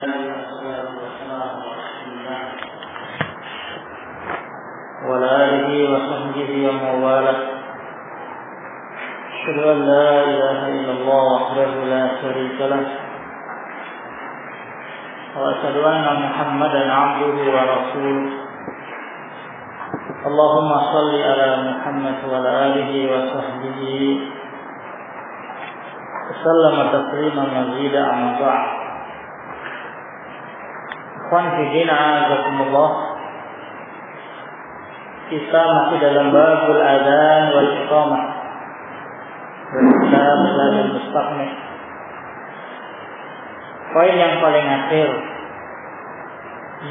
والصلاة والسلام على رسول الله وعلى آله وصحبه ومن والاه. أشهد أن لا إله إلا الله وحده لا شريك له وأشهد أن محمدا عبده ورسوله. اللهم صل على محمد وعلى آله وصحبه وسلم تسليما مزيدا. أما بعد. Ikhwan fillah, azakumullah. Kita masih dalam babul adzan wal iqamah. Kitab Zadul Mustaqni. Poin yang paling akhir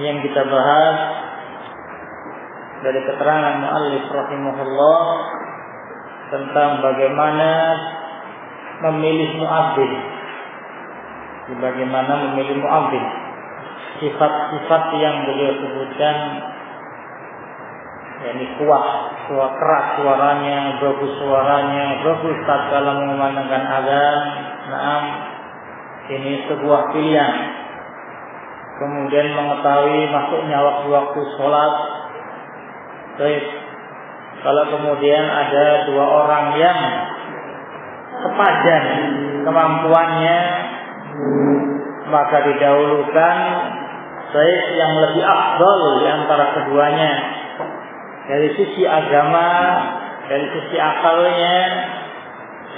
yang kita bahas dari keterangan muallif rahimahullah tentang bagaimana memilih muadzin. Bagaimana memilih muadzin. Sifat-sifat yang beliau sebutkan, yakni kuat, keras suaranya, bagus tatkala mengumandangkan azan. Naam, ini sebuah pilihan. Kemudian mengetahui masuknya waktu-waktu sholat. Baik, kalau kemudian ada dua orang yang sepadan kemampuannya, maka didahulukan baik yang lebih afdal di antara keduanya dari sisi agama, dari sisi akalnya,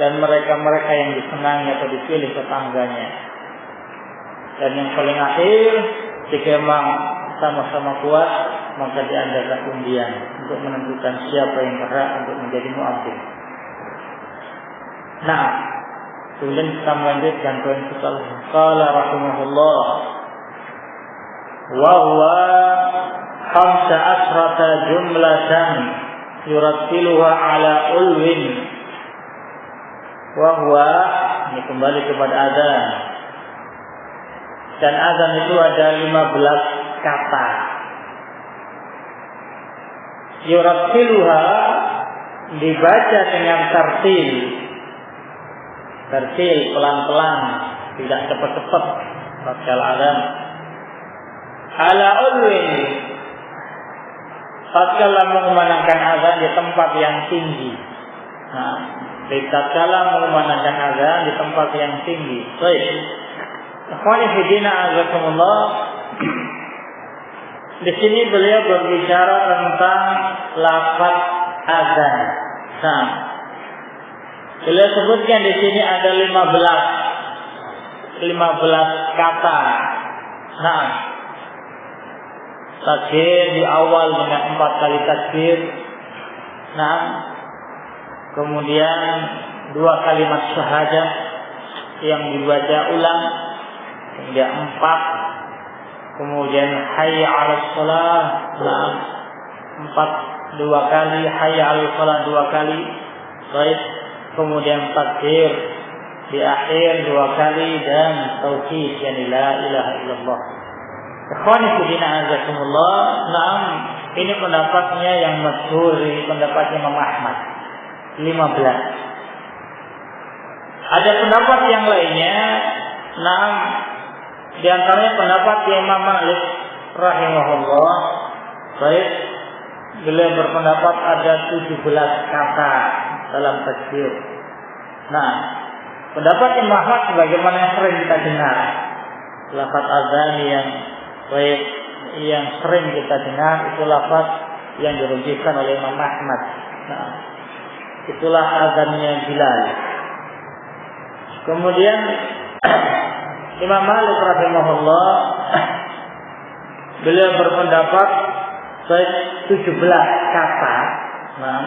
dan mereka-mereka yang disenangi atau dipilih tetangganya. Dan yang paling akhir, jika memang sama-sama kuat, maka diadakan undian untuk menentukan siapa yang berhak untuk menjadi muadzin. Nah, kemudian kita melanjutkan poin setelah qala rahimahullah wa huwa 15 jumlatan yurattiluha ala ulwin. Wa huwa, ini kembali kepada azan. Dan azan itu ada 15 kata. Yurattiluha dibaca dengan tartil, pelan-pelan, tidak cepat-cepat tatkala azan. Ala ulwin, tatkala mengumandangkan azan di tempat yang tinggi. Nah, tatkala mengumandangkan azan di tempat yang tinggi. Baik. Ikhwani fillah, azakumullah. Di sini beliau berbicara tentang lafaz azan. Nah, beliau sebutkan di sini ada 15 kata. Nah, takbir di awal dengan 4 kali takbir. Nah, kemudian 2 kalimat syahadat yang dibaca ulang. Kemudian 4. Kemudian hayya 'alas shalah. Nah, 2 kali, hayya 'alas shalah 2 kali. Baik. Kemudian takbir di akhir 2 kali dan tauhid, yani la ilaha illallah. Ikhwani fillah, azakumullah. Naam, ini pendapatnya yang masyhur, pendapat Imam Ahmad 15. Ada pendapat yang lainnya. Naam, di antaranya pendapat Imam Malik rahimahullah. Baik, beliau berpendapat ada 17 kata dalam takbir. Nah, pendapat Imam Ahmad sebagaimana yang sering kita dengar, lafaz azan yang baik yang sering kita dengar itu lafaz yang dirujukan oleh Imam Ahmad. Nah, itulah azannya Bilal. Kemudian Imam Malik rahimahullah beliau berpendapat 17 kata. Nah,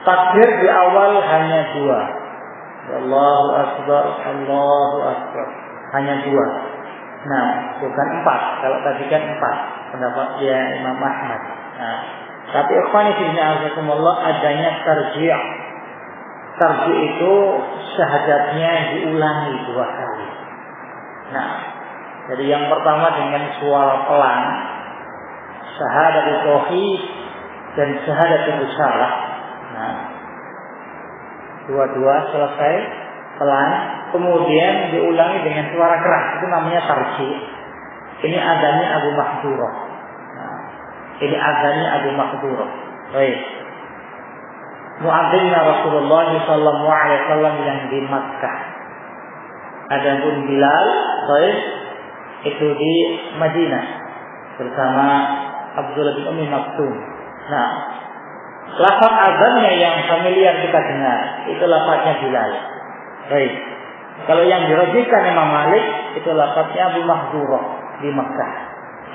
takbir di awal hanya 2. Allahu Akbar, Allahu Akbar. Hanya 2. Nah, bukan 4. Kalau tadi kan 4 pendapatnya Imam Ahmad. Nah, tapi ikhwani fillah, azakumullah, adanya tarji'. Tarji' itu syahadatnya diulangi 2 kali. Nah, jadi yang pertama dengan suara pelan, syahadat tauhid dan syahadat risalah. Nah, dua-dua selesai pelan, kemudian diulangi dengan suara keras, itu namanya tarjih. Ini azannya Abu Mahdurah. Nah, ini azannya Abu Mahdurah. Baik. Muadzinnya Rasulullah sallallahu alaihi wasallam yang di Makkah. Adapun Bilal, baik, itu di Madinah bersama Abdullah bin Ummi Maktum. Nah, lafaz azannya yang familiar kita dengar itu lafaznya Bilal. Baik. Kalau yang dirajikan Imam Malik itu lafaznya Abu Mahdurah di Makkah.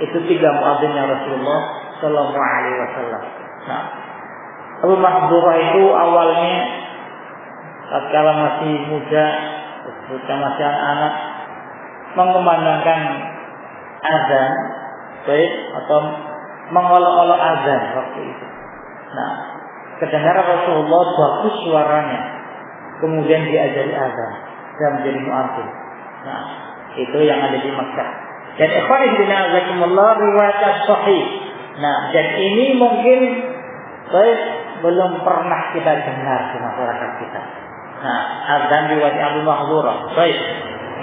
Itu 3 muadzinnya Rasulullah sallallahu alaihi wasallam. Nah, Abu Mahdurah itu awalnya tatkala masih muda, ketika masih anak, mengumandangkan azan, baik, atau mengolok-olok azan waktu itu. Nah, kedengaran Rasulullah bagus suaranya, kemudian diajari azan dan menjadi muadzin. Nah, itu yang ada di Makkah. Dan ikhwan fillah azakumullah riwayat sahih. Nah, dan ini mungkin baik belum pernah kita dengar di masyarakat kita. Nah, azan riwayat Abu Mahdurah. Baik.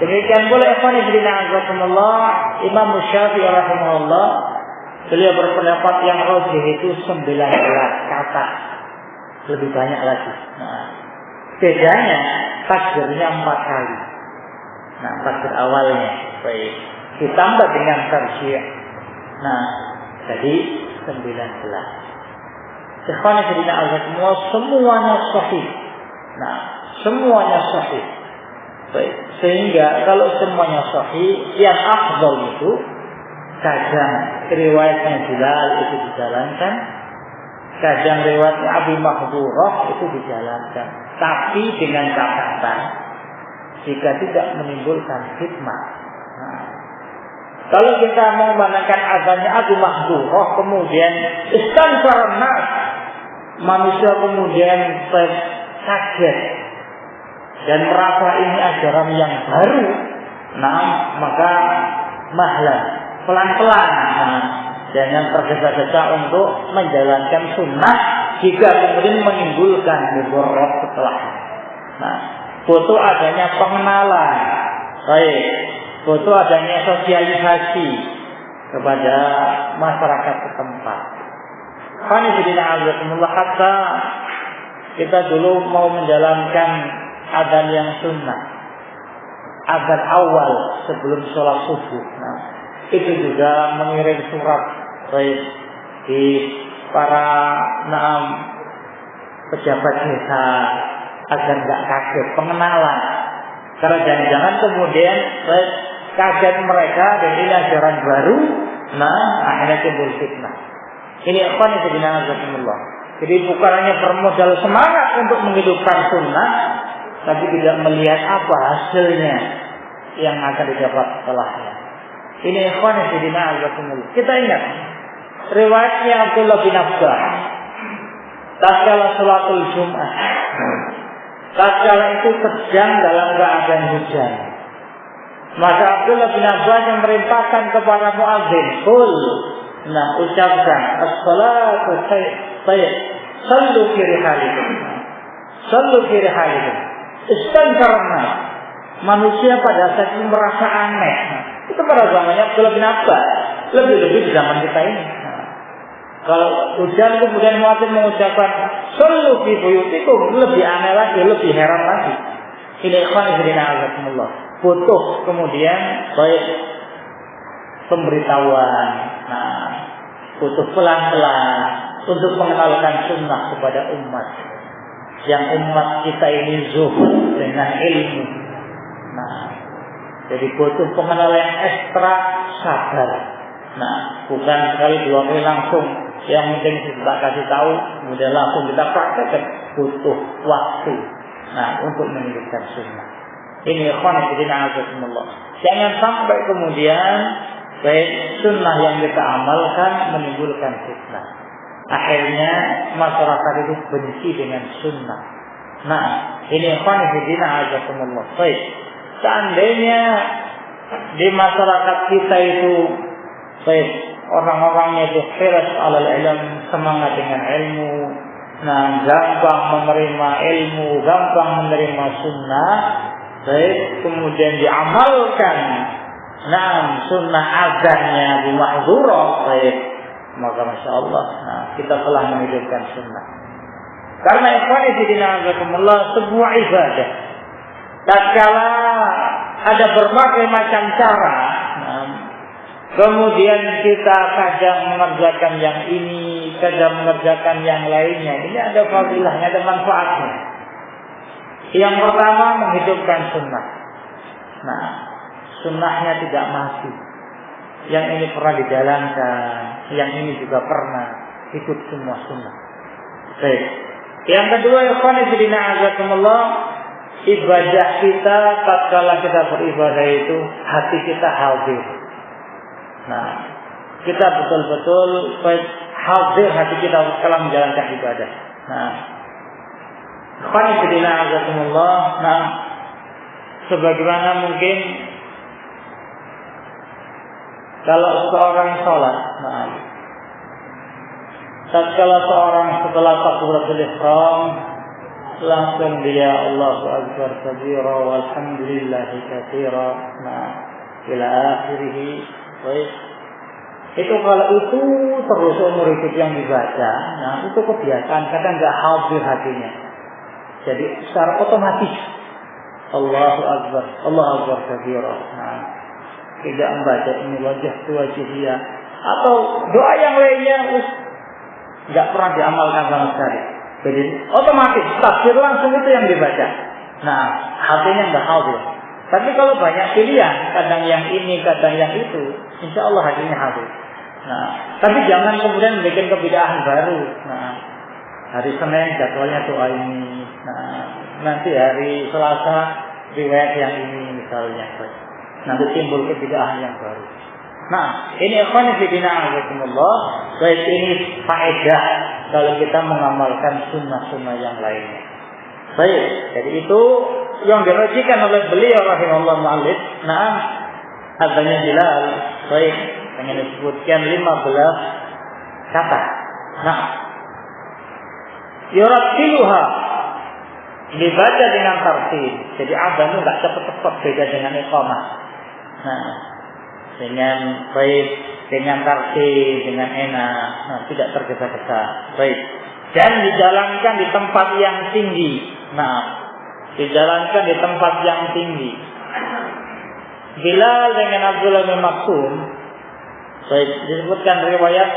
Demikian pula ikhwan fillah azakumullah Imam Syafi'i rahimahullah, beliau berpendapat yang rajih itu 19 kata, lebih banyak lagi. Nah, bedanya takbirnya 4 kali. Nah, takbir awalnya baik ditambah dengan tarjih. Nah, jadi 19. Ikhwan fillah azakumullah semuanya sahih. Nah, semuanya sahih. Baik, sehingga kalau semuanya sahih, yang afdal itu kadang riwayatnya Bilal itu dijalankan, kadang riwayatnya Abu Mahdurah itu dijalankan, tapi dengan catatan jika tidak menimbulkan fitnah. Nah, kalau kita memandangkan azannya Abu Mahdurah kemudian istanfarna, manusia kemudian kaget dan merasa ini ajaran yang baru, nah maka mahlah pelan-pelan, jangan tergesa-gesa untuk menjalankan sunnah jika kemudian menimbulkan mudarat setelahnya. Nah, butuh adanya pengenalan, baik, butuh adanya sosialisasi kepada masyarakat setempat. Qanifidina azakumullah, hatta kita dulu mau menjalankan adzan yang sunnah, adzan awal sebelum sholat subuh. Nah, itu juga mengirim surat baik di para pejabat desa agar nggak kaget, pengenalan. Karena jangan-jangan kemudian kaget mereka dan ini ajaran baru, nah akhirnya timbul fitnah. Ini ikhwan fillah azakumullah. Jadi bukan hanya bermodal semangat untuk menghidupkan sunnah, tapi tidak melihat apa hasilnya yang akan didapat setelahnya. Ini ikhwan fillah azakumullah. Kita ingat riwayatnya Abdullah bin Abbas tatkala salatul Jumat. Tatkala itu sedang dalam keadaan hujan. Maka Abdullah bin Abbas yang merintahkan kepada muadzin, "Qul," nah ucapkan, "As-salatu sayyid, sallu fi rihalikum." Sallu fi rihalikum. Istankarna. Manusia pada saat itu merasa aneh. Itu pada zamannya Abdullah bin Abbas. Lebih-lebih di zaman kita ini. Kalau hujan kemudian muadzin mengucapkan sallu fi buyutikum, lebih aneh lagi, lebih heran lagi. Ini ikhwan fillah azakumullah. Butuh kemudian baik pemberitahuan. Nah, butuh pelan-pelan untuk mengenalkan sunnah kepada umat. Yang umat kita ini zuhud dengan ilmu. Nah, jadi butuh pengenalan yang ekstra sabar. Nah, bukan sekali 2 kali langsung. Yang penting kita kasih tahu, kemudian langsung kita praktekkan. Butuh waktu. Nah, untuk menghidupkan sunnah. Ini ikhwan fillah azakumullah. Jangan sampai kemudian baik sunnah yang kita amalkan menimbulkan fitnah. Akhirnya masyarakat itu benci dengan sunnah. Nah, ini ikhwan fillah azakumullah. Baik. Seandainya di masyarakat kita itu baik orang-orangnya itu hiras alal ilm, semangat dengan ilmu, nah gampang menerima ilmu, gampang menerima sunnah, baik, kemudian diamalkan sunnah azannya bimahdzurah, baik, maka masya Allah, kita telah menghidupkan sunnah. Karena ikhwan fillah azakumullah, sebuah ibadah tatkala ada berbagai macam cara, kemudian kita kadang mengerjakan yang ini, kadang mengerjakan yang lainnya, ini ada fadilahnya, ada manfaatnya. Yang pertama, menghidupkan sunnah. Sunnahnya tidak mati. Yang ini pernah dijalankan, yang ini juga pernah ikut semua sunnah. Baik. Yang kedua, ikhwan fillah azakumullah, ibadah kita tatkala kita beribadah itu hati kita hadir. Kita betul-betul hadir hati kita dalam menjalankan ibadah. Ikhwan fillah azakumullah, sebagaimana mungkin kalau seorang sholat, tatkala seorang setelah takbiratul ihram langsung dia Allahu akbar kabira walhamdulillahi katsira ila akhirih. Baik. Itu kalau itu terus umur hidup yang dibaca, itu kebiasaan, kadang enggak hadir hatinya. Jadi secara otomatis Allahu akbar, Allahu akbar kabira. Tidak membaca ini wajah dia atau doa yang lainnya enggak pernah diamalkan sama sekali. Jadi otomatis takbir langsung itu yang dibaca. Hatinya enggak hadir. Tapi kalau banyak pilihan, kadang yang ini, kadang yang itu, insya Allah hatinya hadir. Tapi jangan kemudian bikin kebidahan baru. Hari Senin jadwalnya doa ini, nanti hari Selasa riwayat yang ini misalnya. Nanti timbul kebidahan yang baru. Ini ikhwan fillah azakumullah, baik, ini faedah kalau kita mengamalkan sunnah-sunnah yang lainnya. Baik, jadi itu yang dirajikan oleh beliau rahimahullah mu'allif. Adanya Bilal, baik, dengan disebutkan 15 kata. Yurattiluha, dibaca dengan tartil. Jadi azan itu enggak cepat-cepat, beda dengan iqamah. Dengan baik, dengan tartil, dengan enak, tidak tergesa-gesa. Baik. Dan dijalankan di tempat yang tinggi. Dijalankan di tempat yang tinggi. Bilal dengan Abdullah bin Maktum, baik, disebutkan riwayat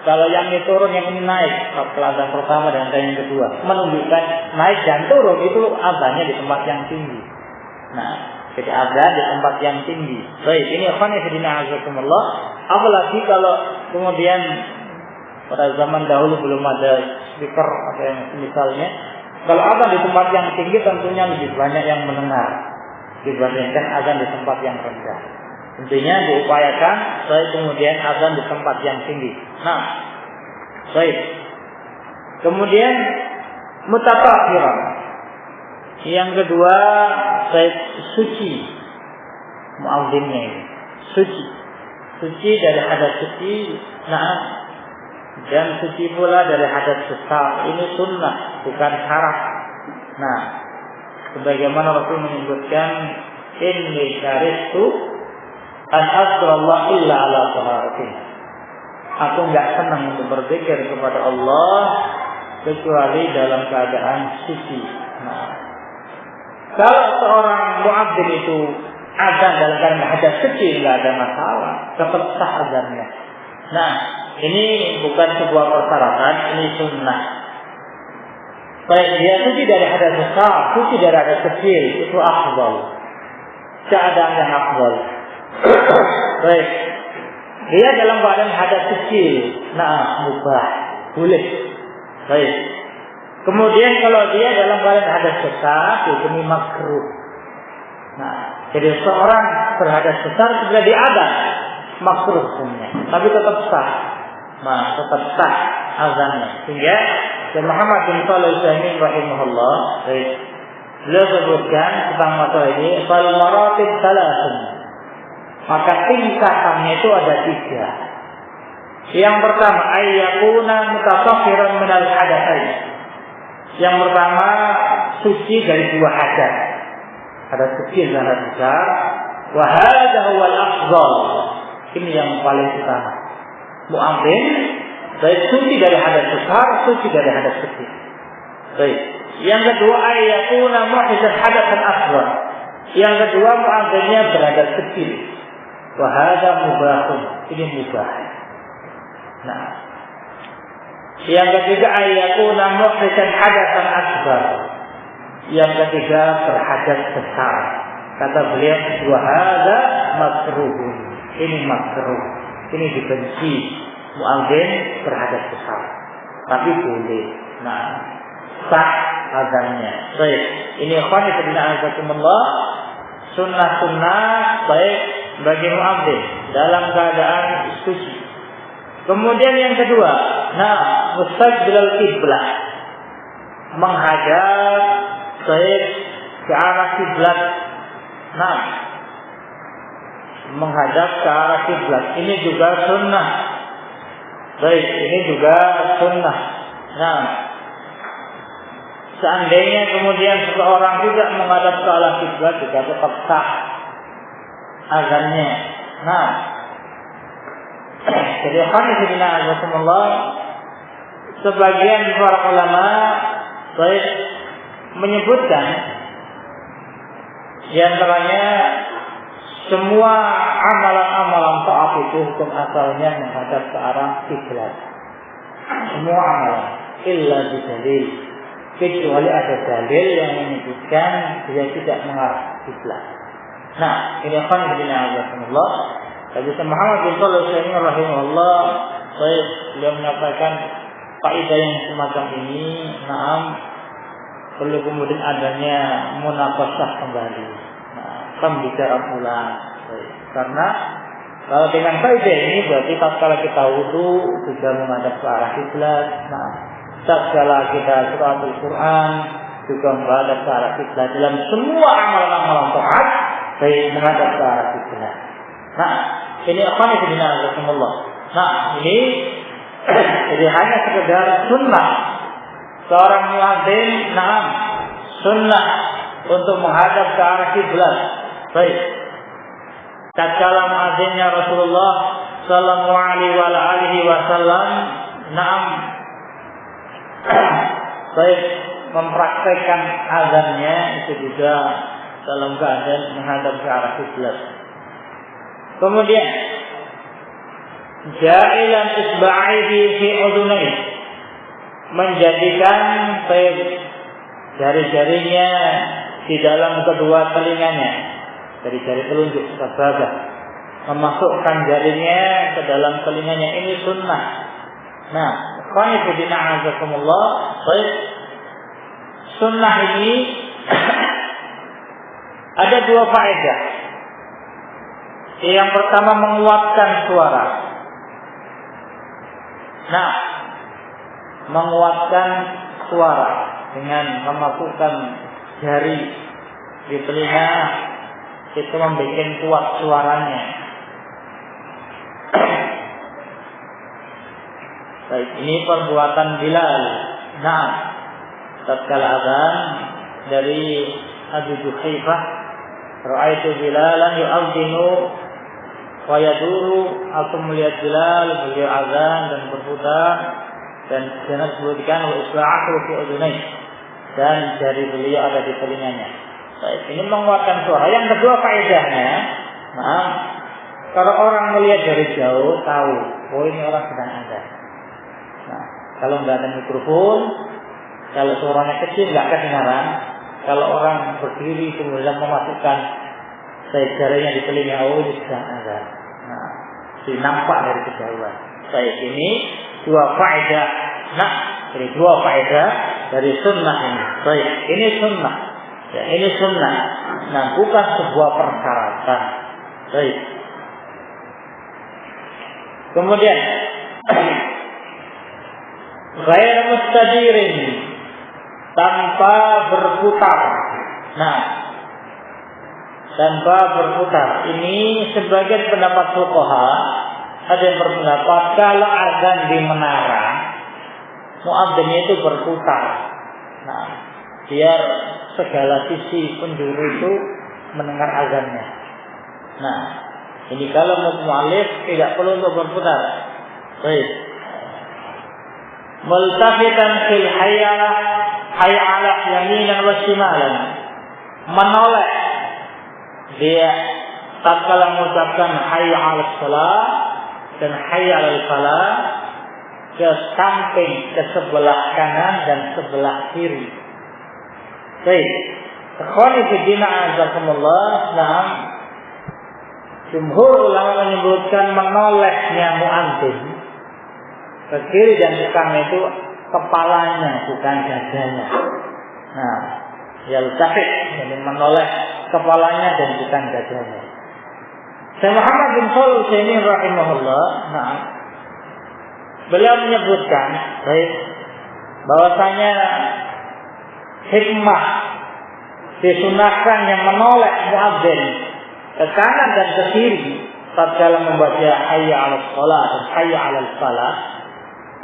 kalau yang ini turun, yang ini naik. Azan pertama dan yang kedua menunjukkan naik dan turun itu azannya di tempat yang tinggi. Jadi azan di tempat yang tinggi. Baik, ini ikhwan fillah azakumullah. Apalagi kalau kemudian pada zaman dahulu belum ada speaker atau yang misalnya, kalau azan di tempat yang tinggi tentunya lebih banyak yang mendengar dibandingkan azan di tempat yang rendah. Tentunya diupayakan baik kemudian azan di tempat yang tinggi. Baik. Kemudian mutatahhiran. Yang kedua, baik, suci. Muadzinnya ini suci. Suci dari hadas suci. Dan suci pula dari hadas besar. Ini sunnah, bukan syarat. Sebagaimana Rasul menyebutkan, inni syaritu an azkurallah illa ala taharatin. Aku enggak senang untuk berzikir kepada Allah kecuali dalam keadaan suci. Kalau seorang muadzin itu azan dalam keadaan hadas kecil, enggak ada masalah, tetap sah azannya. Ini bukan sebuah persyaratan, ini sunnah. Baik, dia suci dari hadas besar, suci dari hadas kecil, itu afdal. Keadaan yang afdal. Baik, dia dalam keadaan hadas kecil, mubah, boleh. Baik. Kemudian kalau dia dalam keadaan hadas besar, itu makruh. Jadi seorang berhadas besar sudah diadat, makruh hukumnya, tapi tetap sah. Tetap sah azannya. Sehingga Muhammad bin Shalih Al-Utsaimin rahimahullah, beliau sebutkan tentang masalah ini, fal maratib salasun. Maka tingkatannya itu ada 3. Yang pertama, ayyakuna mutasaffiran minal hadatsain. Yang pertama, suci dari 2 hadas. hadas kecil dan hadas besar. Wa hadza huwal afdal. Ini yang paling utama. Muadzin baik suci dari hadas besar, suci dari hadas kecil. Baik. Yang kedua ayatuna muhdits hadatsan asghar. Yang kedua muadzinnya berhadas kecil. Wa hadza mubahun. Ini mubah. Nah, yang ketiga ayatuna muhdits hadatsan asghar. Yang ketiga berhadas besar. Kata beliau wa hadza makruhun. Ini makruh. Ini dibenci muadzin berhadas besar. Tapi boleh. Nah, sah azannya. Baik. Ini ikhwan fillah azakumullah, sunnah-sunnah baik bagi muadzin dalam keadaan suci. Kemudian yang kedua, mustaqbilal qiblah. Menghadap baik ke arah kiblat. Menghadap ke arah kiblat. Ini juga sunnah. Baik, ini juga sunnah. Seandainya kemudian seseorang tidak menghadap ke arah kiblat juga tetap sah azannya. Jadi alhamdulillah sebagian para ulama baik menyebutkan di antaranya semua amalan-amalan taat itu hukum asalnya menghadap ke arah kiblat. Semua amalan illa bidalil, kecuali ada dalil yang menyebutkan dia tidak mengarah kiblat. Ini alhamdulillah. Jadi Muhammad bin Shalih Al-Utsaimin rahimahullah, beliau menyatakan kaidah yang semacam ini, perlu kemudian adanya munaqashah kembali. Pembicaraan ulang. Karena kalau dengan kaidah ini berarti tatkala kita wudu juga menghadap ke arah kiblat. Tatkala kita qiraatul Quran juga menghadap ke arah kiblat. Dalam semua amalan-amalan taat baik menghadap ke arah kiblat. Ini akan Allah. Ini jadi hanya sekedar sunnah seorang muadzin, sunnah untuk menghadap ke arah kiblat. Baik. Tatkala muadzinnya Rasulullah sallallahu alaihi wasallam baik mempraktekkan azannya itu juga dalam keadaan menghadap ke arah kiblat. Kemudian ja'ilan isba'ihi fi udunayhi, menjadikan baik jari-jarinya di dalam kedua telinganya, dari jari telunjuk sababah, memasukkan jarinya ke dalam telinganya, ini sunnah. Qanifudina azakumullah, baik sunnah ini ada dua faedah. Yang pertama menguatkan suara. Menguatkan suara dengan memasukkan jari di telinga itu membuat kuat suaranya. Baik, ini perbuatan Bilal. Tatkala azan dari Abu Juhaifah, ra'aitu Bilalan yu'adzinu wa yaduru. Aku melihat Bilal, beliau azan dan berputar, dan jangan sebutkan wa isba'ahu fi udunayhi, dan jari beliau ada di telinganya. Baik, ini menguatkan suara. Yang kedua faedahnya, kalau orang melihat dari jauh tahu, ini orang sedang azan. Kalau nggak ada mikrofon, kalau suaranya kecil nggak kedengaran. Kalau orang berdiri kemudian memasukkan jarinya di telinga, ini sedang azan. Nampak dari kejauhan. Baik, ini dua faedah. Jadi dua faedah dari sunnah ini. Baik, ini sunnah. Ya, ini sunnah. Bukan sebuah persyaratan. Baik. Kemudian ghair mustadirin, tanpa berputar. Tanpa berputar. Ini sebagian pendapat fuqaha ada yang berpendapat kalau azan di menara, muadzinnya itu berputar. Biar segala sisi penjuru itu mendengar azannya. Nah, ini kalau mu'allif tidak perlu untuk berputar. Baik. Multafitan fil hayya ala yaminan wa shimalan. Menoleh dia tatkala mengucapkan hayya 'alas shalah dan hayya 'alal falah ke samping, ke sebelah kanan dan sebelah kiri. Baik. Ikhwani fi din azakumullah. Nah, jumhur ulama menyebutkan menolehnya muadzin ke kiri dan ke kanan itu kepalanya, bukan dadanya. Nah, yaltafit, jadi menoleh kepalanya dan bukan dadanya. Syekh Muhammad bin Shalih Al-Utsaimin rahimahullah, nah, beliau menyebutkan, baik, bahwasanya hikmah disunahkan yang menoleh muadzin ke kanan dan ke kiri tatkala membaca hayya 'alas shalah dan hayya 'alal falah,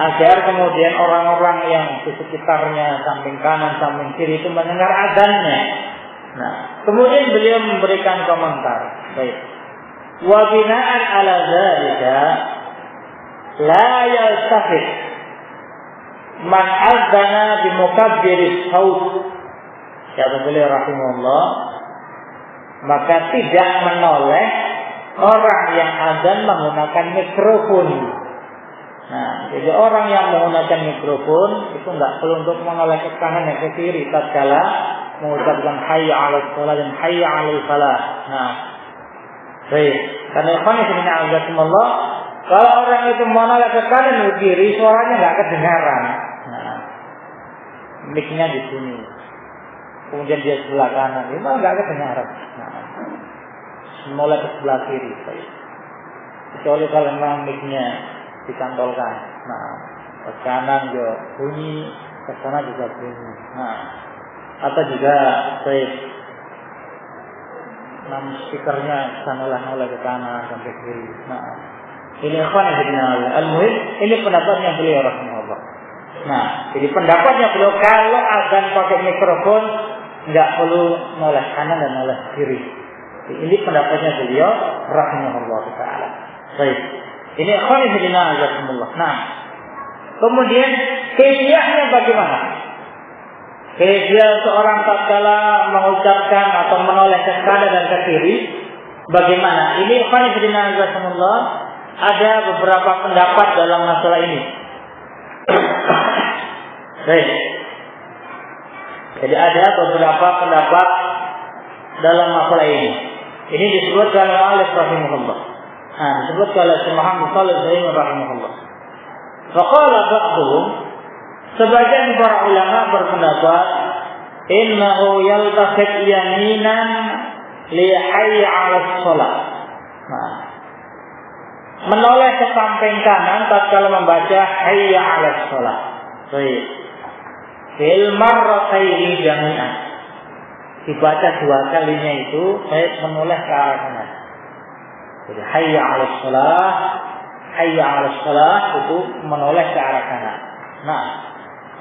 agar kemudian orang-orang yang di sekitarnya samping kanan samping kiri itu mendengar azannya. Nah, kemudian beliau memberikan komentar, baik, wa bina'an 'ala dzalika la yaltafit man adzana bi mukabbiris saut. Kata beliau rahimahullah, maka tidak menoleh orang yang azan menggunakan mikrofon. Nah, jadi orang yang menggunakan mikrofon itu enggak perlu untuk menoleh ke kanan dan ke kiri tatkala mengucapkan hayya 'alas shalah dan hayya 'alal falah. Nah, baik, karena ikhwan fillah azakumullah, kalau orang itu menoleh ke kanan dan ke kiri suaranya enggak kedengaran. Nah, mic-nya di sini. Kemudian dia sebelah kanan, memang enggak kedengaran. Nah, menoleh ke sebelah kiri, baik. Kecuali kalau memang mic-nya dikantolkan. Nah, ke kanan juga bunyi, ke sana juga bunyi. Nah, atau juga baik, speakernya noleh ke kanan dan ke kiri. Nah, ini ikhwan fillah, al-muhim, ini pendapatnya beliau rahimahullah. Nah, jadi pendapatnya beliau kalau azan pakai mikrofon enggak perlu noleh kanan dan noleh kiri. Ini pendapatnya beliau rahimahullah taala. Baik. Ini ikhwan fillah azakumullah. Nah, kemudian kaifiahnya bagaimana? Kaifiah seorang tatkala mengucapkan atau menoleh ke kanan dan ke kiri bagaimana? Ini ikhwan fillah azakumullah, ada beberapa pendapat dalam masalah ini. Baik. Jadi ada beberapa pendapat dalam masalah ini. Ini disebutkan oleh Alif rahimahullah. Nah, disebutkan oleh Syekh Muhammad Shalih Al-Utsaimin rahimahullah. Faqala ba'dhum, sebagian para ulama berpendapat, innahu yaltafit yaminan li hayya 'alas shalah. Nah, menoleh ke samping kanan tatkala membaca hayya 'alas shalah. Baik. Fil marrataini jami'an. Dibaca dua kalinya itu baik menoleh ke arah kanan. Jadi hayya 'alas shalah, hayya 'alas shalah itu menoleh ke arah kanan. Nah,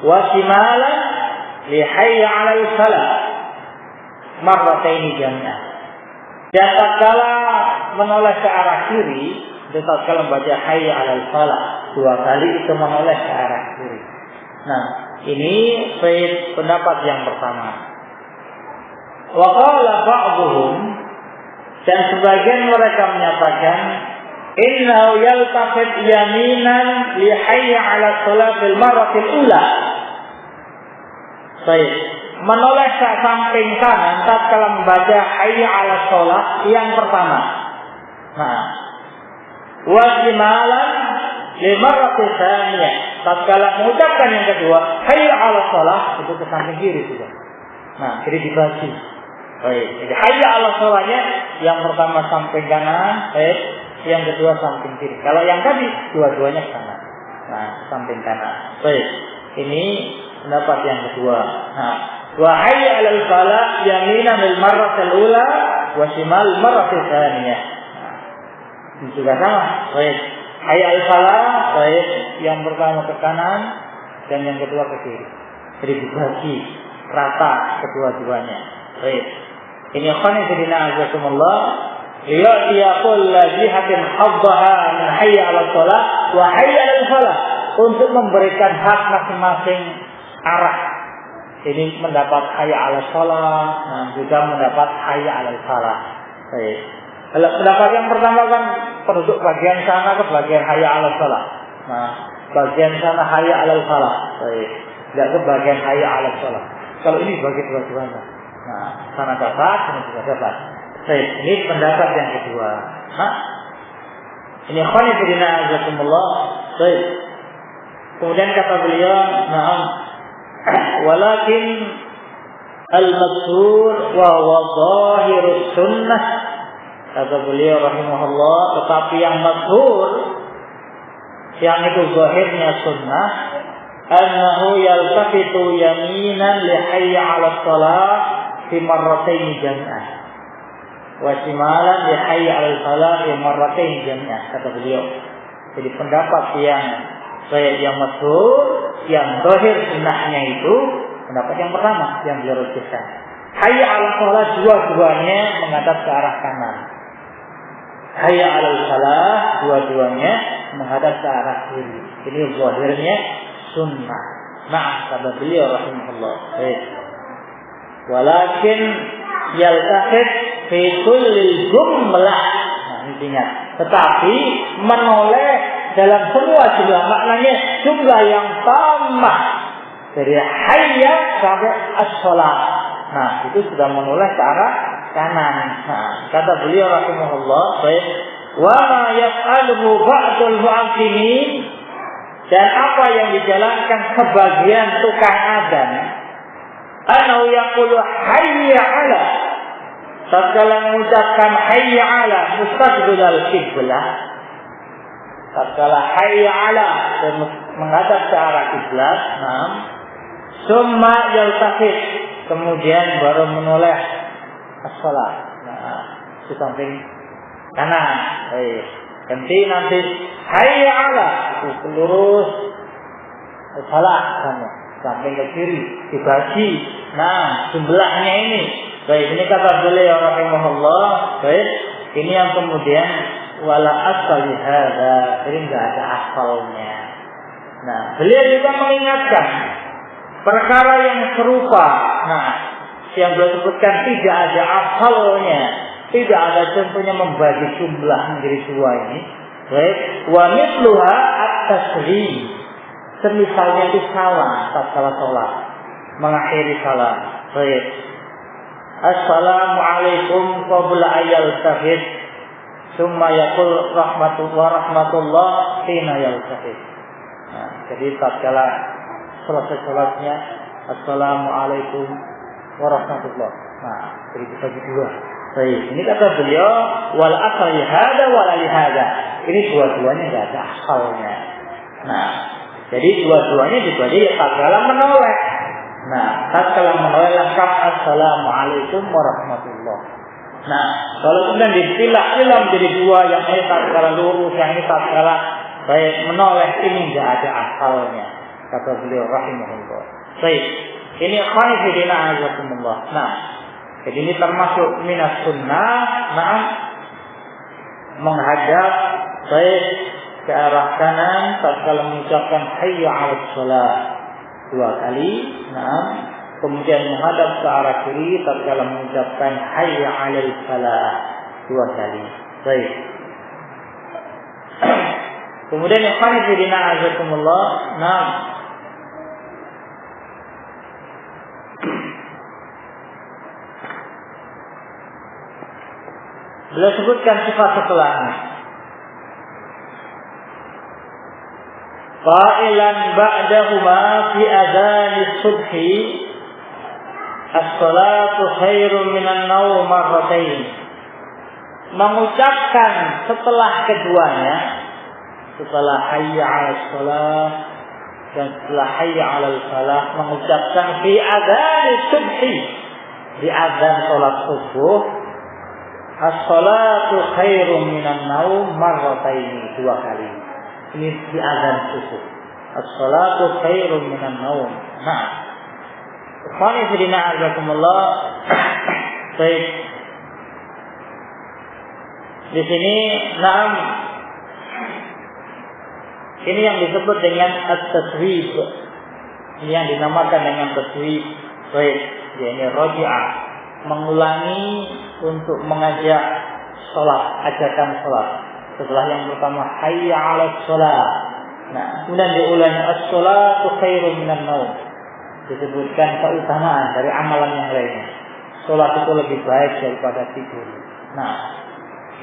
wa shimalan li hayya 'alal falah marrataini jami'an. Dan tatkala menoleh ke arah kiri, tatkala membaca hayya 'alal falah dua kali itu menoleh ke arah kiri. Nah, ini pendapat yang pertama. Wa qala ba'dhum, dan sebagian mereka menyatakan innahu yaltafit yaminan li hayya 'ala shalah fil marratil ula. Baik, menoleh ke samping kanan tatkala membaca hayya 'ala shalah yang pertama. Nah, wa shimalan li marratil tsaniyah, tatkala mengucapkan yang kedua hayya 'ala shalah itu ke samping kiri juga. Nah, jadi dibagi. Baik, jadi hayya 'ala shalahnya yang pertama samping kanan, baik, yang kedua samping kiri. Kalau yang tadi dua-duanya kanan. Nah, samping kanan. Baik. Ini pendapat yang kedua. Nah, wa hayya 'alal falah yaminan lil marratil ula wa shimal marratil tsaniyah. Nah, ini juga sama. Baik. Hayya 'alal falah, baik, yang pertama ke kanan dan yang kedua ke kiri. Jadi dibagi rata kedua-duanya. Baik. Ini khani fidina azakumullah. Liyaqul jihatin haddaha min hayya 'ala shalah wa hayya 'ala falah, untuk memberikan hak masing-masing arah. Ini mendapat hayya 'ala shalah, nah juga mendapat hayya 'ala falah. Baik. Kalau pendapat yang pertama kan penduduk bagian sana ke bagian hayya 'ala shalah. Nah, bagian sana hayya 'ala falah. Baik. Tidak ke bagian hayya 'ala shalah. Kalau ini bagi dua-duanya. Nah, sana dapat, sana juga dapat. Baik, ini pendapat yang kedua. Nah, ini khani fidina azakumullah. Baik. Kemudian kata beliau, na'am, walakin al-masyhur wa huwa zahirus sunnah. Kata beliau rahimahullah, tetapi yang masyhur, yang itu zahirnya sunnah, annahu yaltafitu yaminan li hayya 'ala shalah fi marratayn jami'an wa shimalan li hayya 'ala falah fi marratayn jami'an. Kata beliau, jadi pendapat yang masyhur, yang zahir sunnahnya itu pendapat yang pertama yang beliau rujukkan. Hayya 'ala shalah dua-duanya menghadap ke arah kanan. Hayya 'ala falah dua-duanya menghadap ke arah kiri. Ini zahirnya sunnah. Nah, kata beliau rahimahullah. Walakin yaltafit fi kulli jumlah. Nah, intinya. Tetapi menoleh dalam semua jumlah, maknanya jumlah yang sama dari hayya sampai as-shalah. Nah, itu sudah menoleh ke arah kanan. Nah, kata beliau rahimahullah, baik. Wa ma yaf'aluhu ba'dul mu'aqqimin, dan apa yang dijalankan sebagian tukang adzan, annahu yaqulu hayya 'ala, tatkala mengucapkan hayya 'ala mustaqbil al-qiblah, tatkala hayya 'ala dan menghadap ke arah kiblat, nah, summa yaltafit, kemudian baru menoleh as-shalah, nah, di samping kanan. Nanti hayya 'ala itu lurus salah sama sampai ke kiri dibagi. Nah, jumlahnya ini. Baik, ini kata beliau rahimahullah. Baik, ini yang kemudian wala asal hadza, ini enggak ada asalnya. Nah, beliau juga mengingatkan perkara yang serupa. Nah, yang beliau sebutkan tidak ada asalnya. Tidak ada contohnya membagi jumlah menjadi dua ini. Baik, wa mithluha at-taslim. Semisalnya itu salam tatkala salat, mengakhiri salam. Baik. Assalamualaikum qabla ayyal tafid, summa yaqul rahmatullah hina yaltafid. Nah, jadi tatkala selesai salatnya, assalamualaikum warahmatullah. Nah, jadi dibagi dua. Baik, ini kata beliau wal asal hada wal hada. Ini dua-duanya enggak ada asalnya. Nah, jadi dua-duanya dibagi tatkala menoleh. Nah, tatkala menoleh lengkap assalamualaikum warahmatullah. Nah, kalau kemudian dipilah-pilah menjadi dua, yang ini tatkala lurus, yang ini tatkala baik menoleh, ini enggak ada asalnya. Kata beliau rahimahullah. Baik, ini khani fidina azakumullah. Nah, jadi ini termasuk minas sunnah, nah, menghadap baik ke arah kanan tatkala mengucapkan hayya 'alas shalah dua kali, nah, kemudian menghadap ke arah kiri tatkala mengucapkan hayya 'alal falah dua kali. Baik. Kemudian yang khani fidina azakumullah, nah, beliau sebutkan sifat setelahnya. Qailan ba'dahuma fi adzanis subhi as-salatu khairun minan naum marratayn. Mengucapkan setelah keduanya, setelah hayya 'alas shalah dan setelah hayya 'alal falah, mengucapkan fi adzanis subhi, di azan salat subuh, as-salatu khairum minan naum marrataini dua kali. Ini di azan subuh. As-salatu khairum minan naum. Nah, ikhwani fillah azakumullah. Baik. Di sini ini yang disebut dengan at-taswib. Ini yang dinamakan dengan taswib. Baik, yakni raji'ah, mengulangi untuk mengajak salat, ajakan salat. Setelah yang pertama hayya 'alas shalah. Nah, kemudian diulangi as-shalatu khairun minan naum. Disebutkan keutamaan dari amalan yang lainnya. Salat itu lebih baik daripada tidur. Nah,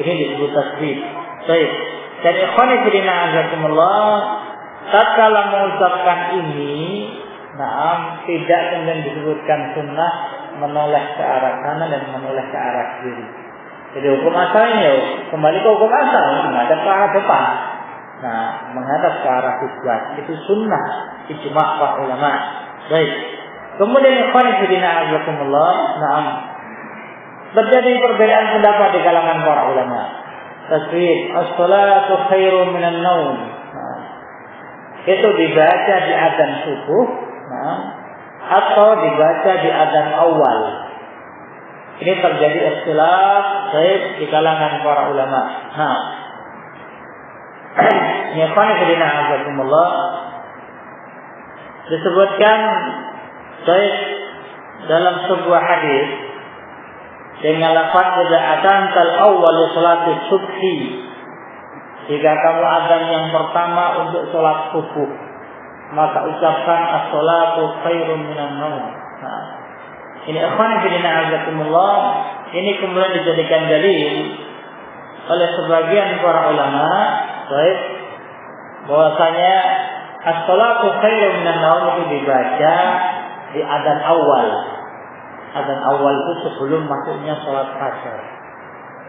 ini disebut tasbih. Baik. Dan ikhwan fillah azakumullah, tatkala mengucapkan ini, tidak kemudian disebutkan sunnah menoleh ke arah kanan dan menoleh ke arah kiri. Jadi hukum asalnya kembali ke hukum asal, menghadap ke arah depan. Nah, menghadap ke arah kiblat itu sunnah ijma' para ulama. Baik. Kemudian ikhwan fillah azakumullah, terjadi perbedaan pendapat di kalangan para ulama. Tasbih as-salatu khairun minan naum. Itu dibaca di adzan subuh, atau dibaca di adzan awal. Ini terjadi ikhtilaf di kalangan para ulama. Ya khana fillah azakumullah, disebutkan dalam sebuah hadis dengan lafaz idza atantal awwal salati subhi, jika kamu adzan yang pertama untuk salat subuh, maka ucapkan as-salatu khairun minan naum. Ini ikhwan fillah azakumullah, ini kemudian dijadikan dalil oleh sebagian para ulama, bahwasanya as-salatu khairun minan naum itu dibaca di adzan awal. Adzan awal itu sebelum masuknya salat fajar.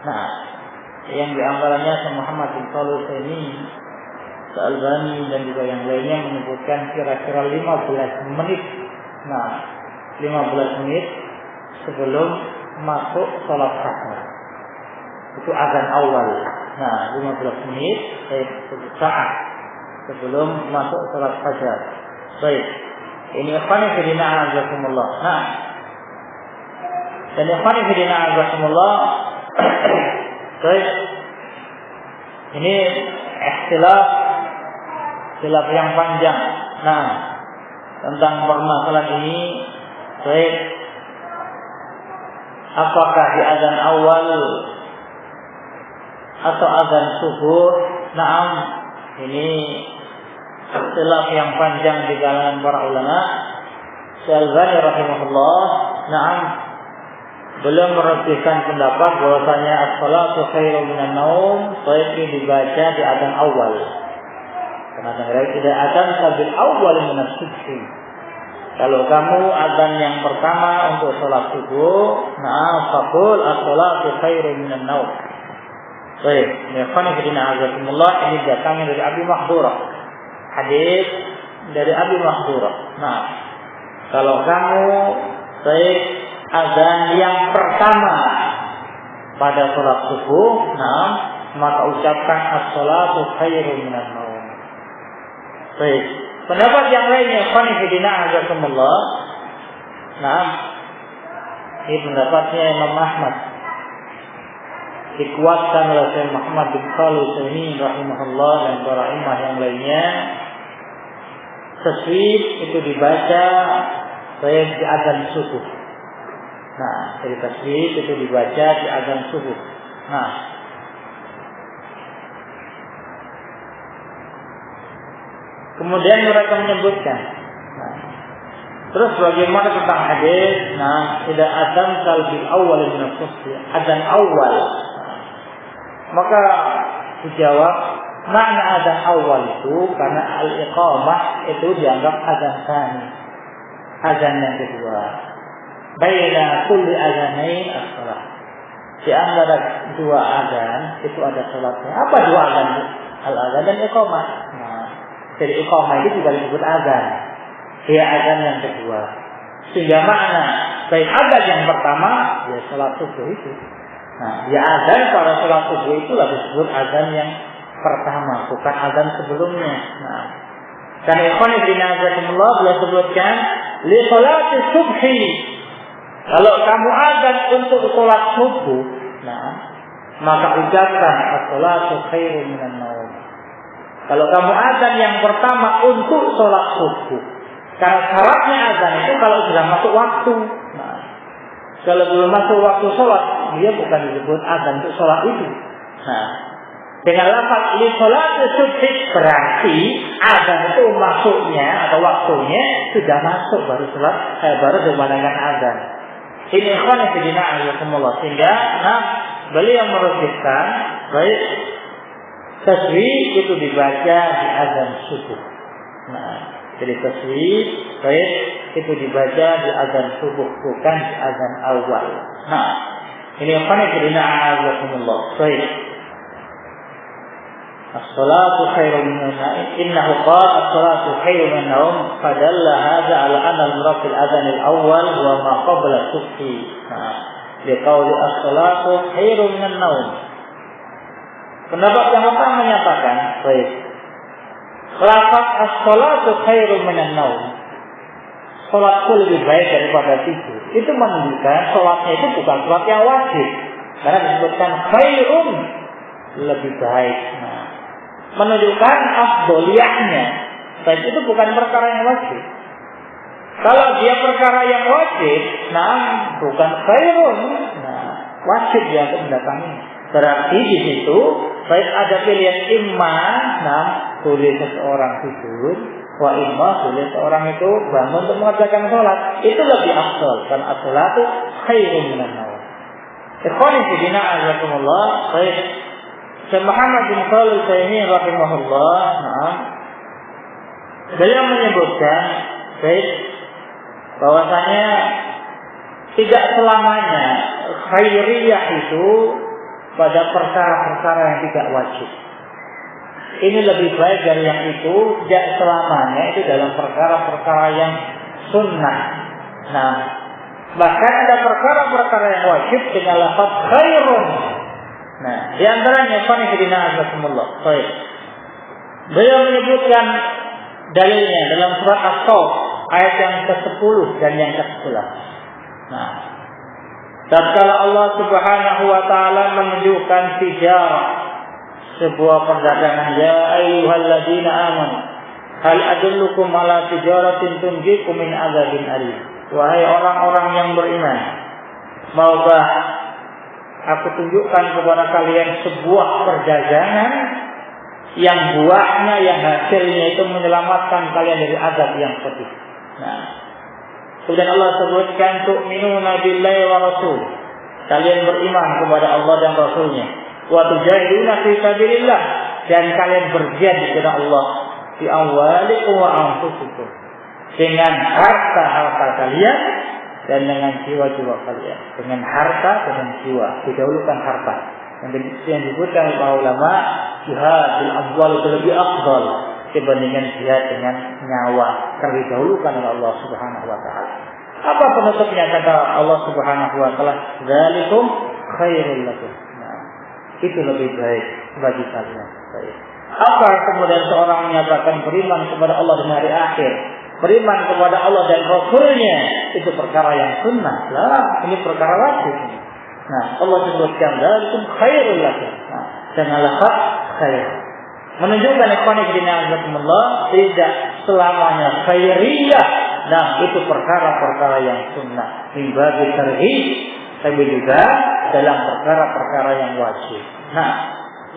Nah, yang diantaranya Syekh Muhammad bin Shalih Al-Utsaimin, Al-Albani dan juga yang lainnya menyebutkan kira-kira 15 menit. 15 menit sebelum masuk salat fajar. Itu adzan awal. 15 menit saat sebelum masuk salat fajar. Baik. Ini ikhwan fillah azakumullah. Dan ikhwan fillah azakumullah, ini ikhtilaf yang panjang. Tentang permasalahan ini, apakah di adzan awal atau adzan subuh? Ini ikhtilaf yang panjang di kalangan para ulama. Al-Albani rahimahullah, beliau merajihkan pendapat bahwasanya as-salatu khairun minan naum, ini dibaca di adzan awal. Karena tidak adzan sabil awal minas subhi. Kalau kamu adzan yang pertama untuk salat subuh, faqul as-salatu khairun minan naum. Baik, ya khana fillah azakumullah, ini datangnya dari Abi Mahdurah. Hadis dari Abi Mahdurah. Kalau kamu adzan yang pertama pada salat subuh, maka ucapkan as-salatu khairun minan naum. Baik. Pendapat yang lainnya, khana fillah azakumullah. Ini pendapatnya Imam Ahmad, dikuatkan oleh Syekh Muhammad bin Shalih Al-Utsaimin rahimahullah dan para imam yang lainnya. Tasbih itu dibaca di adzan subuh. Jadi tasbih itu dibaca di adzan subuh. Kemudian mereka menyebutkan, terus bagaimana tentang hadis? Tidak adzan bil awal min as-subh, adzan awal. Maka dijawab, makna adzan awal itu karena al-iqamah itu dianggap adzan tsani, adzan yang kedua. Baina kulli adzanain as-shalah. Di antara dua adzan itu ada salatnya. Apa dua adzan? Al-adzan dan iqamah. Jadi iqamah itu juga disebut adzan. Dia adzan yang kedua. Sehingga makna baik adzan yang pertama ya salat subuh itu. Dia adzan pada salat subuh itu disebut adzan yang pertama, bukan adzan sebelumnya. Karena ikhwan fillah azakumullah beliau sebutkan li salati subhi Kalau kamu azan untuk sholat subuh, nah, maka ucapkan as-salatu khairun minan naum. Kalau kamu azan yang pertama untuk sholat subuh, karena syaratnya azan itu kalau sudah masuk waktu. Nah, kalau belum masuk waktu sholat, dia bukan disebut azan untuk sholat itu. Nah, dengan lafaz li sholat subhi berarti azan itu masuknya atau waktunya sudah masuk baru sholat, baru dimanakan azan. Ini ikhwan fillah azakumullah, sehingga beliau merujukkan baik tasbih itu dibaca di azan subuh. Nah, jadi tasbih baik itu dibaca di azan subuh, bukan di azan awal. Nah, ini ikhwan fillah azakumullah. Baik. As-salatu khairun minan naum. Innahu qala as-salatu khairun minan naum. Fadalla hadza ala anna al-murad bil adzan al-awwal wa ma qabla subhi. Nah, liqauli as-salatu khairun minan naum. Pendapat yang pertama menyatakan, baik. Lafaz as-salatu khairun minan naum. Salatku lebih baik daripada tidur. Itu menunjukkan salatnya itu bukan salat yang wajib. Karena disebutkan khairun, lebih baik. Nah, menunjukkan afdoliyahnya. Baik itu bukan perkara yang wajib. Kalau dia perkara yang wajib, nah bukan khairun, nah wajib dia untuk mendatangi. Berarti di situ baik ada pilihan imma, nah boleh seseorang tidur, wa imma boleh seorang itu bangun untuk mengerjakan sholat. Itu lebih afdol karena as-salatu khairun minan naum. Ikhwani fillah azakumullah. Baik. Syekh Muhammad bin Shalih Al-Utsaimin rahimahullah, beliau menyebutkan baik bahwasanya tidak selamanya khairiyah itu pada perkara-perkara yang tidak wajib. Ini lebih baik dari yang itu, tidak selamanya itu dalam perkara-perkara yang sunnah. Nah, bahkan ada perkara-perkara yang wajib dengan lafaz khairun. Nah, di antaranya fani fillah azakumullah. Baik. Beliau menyebutkan dalilnya dalam surat As-Saff ayat yang ke-10 dan yang ke-11. Nah, tatkala Allah Subhanahu wa taala menunjukkan tijarah, sebuah perdagangan, ya ayyuhalladzina amanu hal adullukum ala tijaratin tunjikum min adzabin alim. Wahai orang-orang yang beriman, maukah aku tunjukkan kepada kalian sebuah perdagangan yang buahnya, yang hasilnya itu menyelamatkan kalian dari azab yang pedih. Nah, kemudian Allah sebutkan tu'minuna billahi wa rasul. Kalian beriman kepada Allah dan Rasulnya. Wa tujahiduna fi sabilillah, dan kalian berjihad di jalan Allah fi amwalikum wa anfusikum, dengan harta-harta kalian dan dengan jiwa-jiwa kalian. Dengan harta dan jiwa, didahulukan harta. Yang disebutkan oleh para ulama, jihad bil amwal itu lebih afdal dibandingkan jihad dengan nyawa, karena didahulukan oleh Allah Subhanahu wa taala. Apa penutupnya kata Allah Subhanahu wa taala? Dzalikum khairul lakum. Nah, itu lebih baik bagi kalian. Baik. Apa kemudian seorang menyatakan beriman kepada Allah di hari akhir, beriman kepada Allah dan Rasulnya, itu perkara yang sunnah. Lah, ini perkara wajib. Nah, Allah sebutkan dzalikum khairul lakum. Nah, dengan lafaz khair menunjukkan ikhwan fillah tidak selamanya khairiyah. Nah, itu perkara-perkara yang sunnah, bagi terhib, tapi juga dalam perkara-perkara yang wajib. Nah,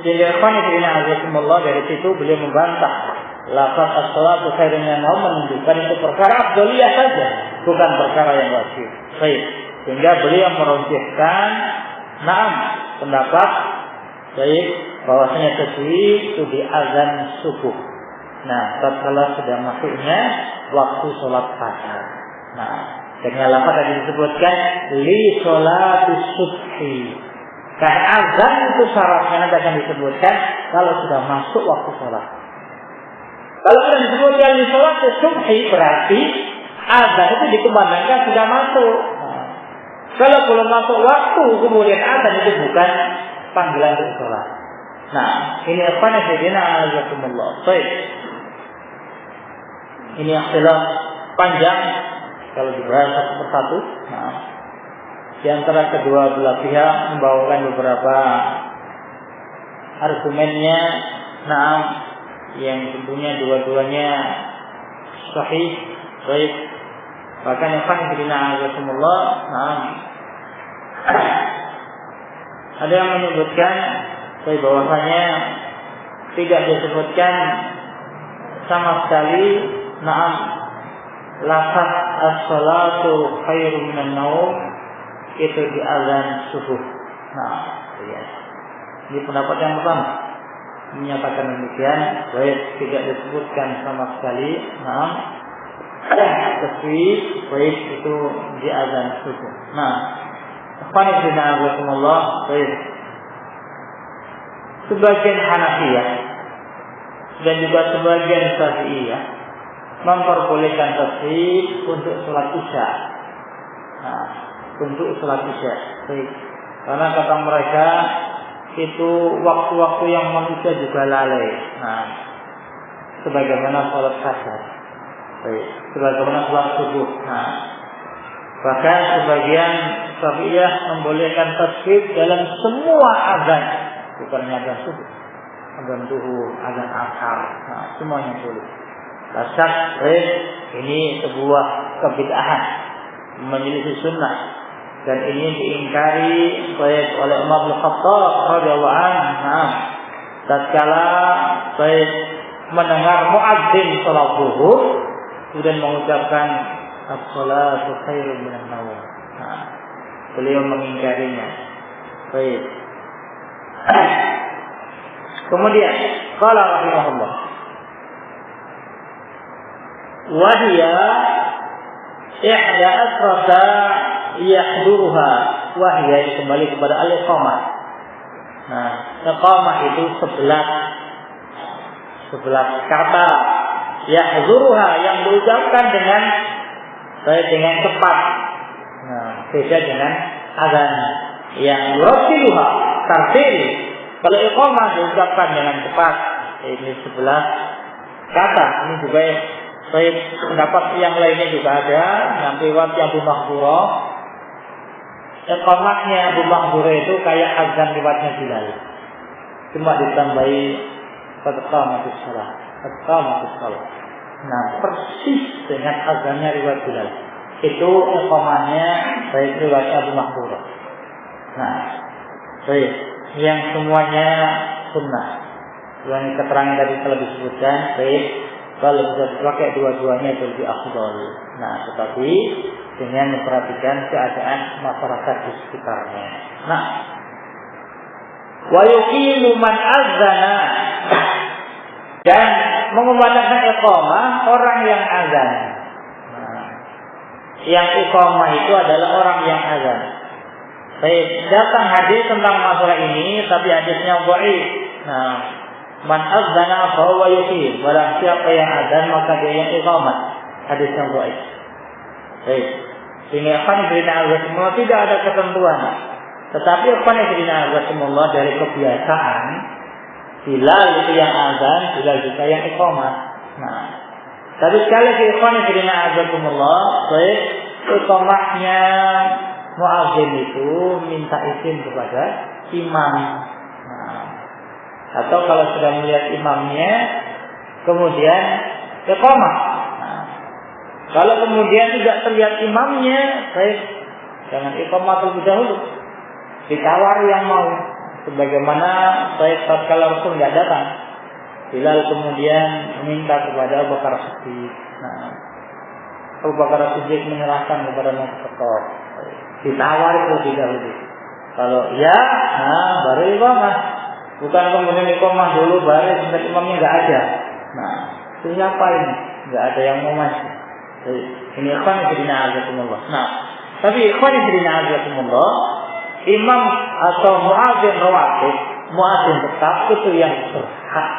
jadi ikhwan fillah dari situ beliau membantah lafaz as-salatu khairun minan naum, menunjukkan itu perkara afdaliyah saja, bukan perkara yang wajib. Baik, sehingga beliau merujukkan pendapat baik bahwasanya tasbih itu di azan subuh. Nah, tatkala sudah masuknya waktu sholat fajar. Nah, dengan lafaz tadi disebutkan li sholatus subhi. Karena azan itu syaratnya nanti akan disebutkan kalau sudah masuk waktu sholat. Kalau sudah disebutkan li sholatus subhi, berarti azan itu dikumandangkan sudah masuk. Nah, kalau belum masuk waktu kemudian azan itu bukan panggilan untuk sholat. Nah, ini apa namanya? Jazakumullah. Baik. Ini ikhtilaf panjang kalau dibahas satu persatu. Nah, di antara kedua belah pihak membawakan beberapa argumennya, yang tentunya dua-duanya sahih, baik. Bahkan yang paling dina'azakumullah, ada yang menyebutkan bahwasanya tidak disebutkan sama sekali lafaz as-salatu khairum minan naum itu di azan subuh. Ini pendapat yang pertama menyatakan demikian, baik, tidak disebutkan sama sekali tasbih baik itu di azan subuh. Baik. Sebagian Hanafiyah dan juga sebagian Syafi'iyah memperbolehkan tasbih untuk sholat isya. Untuk sholat isya. Baik. Karena kata mereka itu waktu-waktu yang manusia juga lalai. Sebagaimana sholat asar. Baik. Sebagaimana sholat subuh. Bahkan sebagian Syafi'iyah membolehkan tasbih dalam semua azan, bukan hanya azan subuh, azan zuhur, azan asar, semuanya boleh. Dasar ini sebuah kebid'ahan, menyelisih sunnah, dan ini diingkari baik oleh Umar bin Khattab radhiyallahu anhu tatkala baik mendengar muadzin salat zuhur kemudian mengucapkan as-salatu khairun minan naum. Beliau mengingkarinya. Baik. Kemudian qala rahimahullah wa hiya ihda asrata yahduruha wa hiya kembali kepada al-iqamah. Iqamah itu 11 kata yahduruha yang diucapkan dengan cepat. Beda dengan azan yang yuratiluha tartil. Kalau iqamah diucapkan dengan cepat, ini 11 kata. Ini juga pendapat yang lainnya juga ada. Yang riwayat Abu Mahdhurah, iqamahnya Abu Mahdhurah itu kayak azan riwayatnya Bilal, cuma ditambahi qamatus shalah. Persis dengan azannya riwayat Bilal. Itu iqamahnya baik riwayat Abu Mahdhurah. Baik, yang semuanya sunnah. Yang keterangan tadi telah disebutkan, baik, kalau bisa dipakai dua-duanya itu lebih afdal. Tetapi dengan memperhatikan keadaan masyarakat di sekitarnya. Wa yuqimu man azana, dan mengumandangkan iqamah orang yang azan. Yang iqamah itu adalah orang yang azan. Baik, datang hadis tentang masalah ini, tapi hadisnya dhaif. Man azana fa huwa yuqim. Barang siapa yang azan maka dia yang iqamah. Hadisnya dhaif. Baik. Sehingga semua tidak ada ketentuan. Tetapi semua dari kebiasaan, Bilal itu yang azan, Bilal juga yang iqamah. Tapi sekali lagi baik, iqamahnya muadzin itu minta izin kepada imam. Atau kalau sudah melihat imamnya, kemudian iqamah. Kalau kemudian tidak terlihat imamnya, baik, jangan iqamah terlebih dahulu. Ditawari yang mau. Sebagaimana baik tatkala Rasul tidak datang, Bilal kemudian meminta kepada Abu Bakar Siddiq. Abu Bakar Siddiq menyerahkan kepada Nabi Muhammad. Ditawari terlebih dahulu. Kalau ya, baru iqamah. Bukan kemudian iqamah dulu baru sebentar imamnya nggak ada. Itu siapa ini? Nggak ada yang mau masuk. Ini ikhwan fillah azakumullah. Tapi ikhwan fillah azakumullah, imam atau muadzin rawatib, muadzin tetap itu yang berhak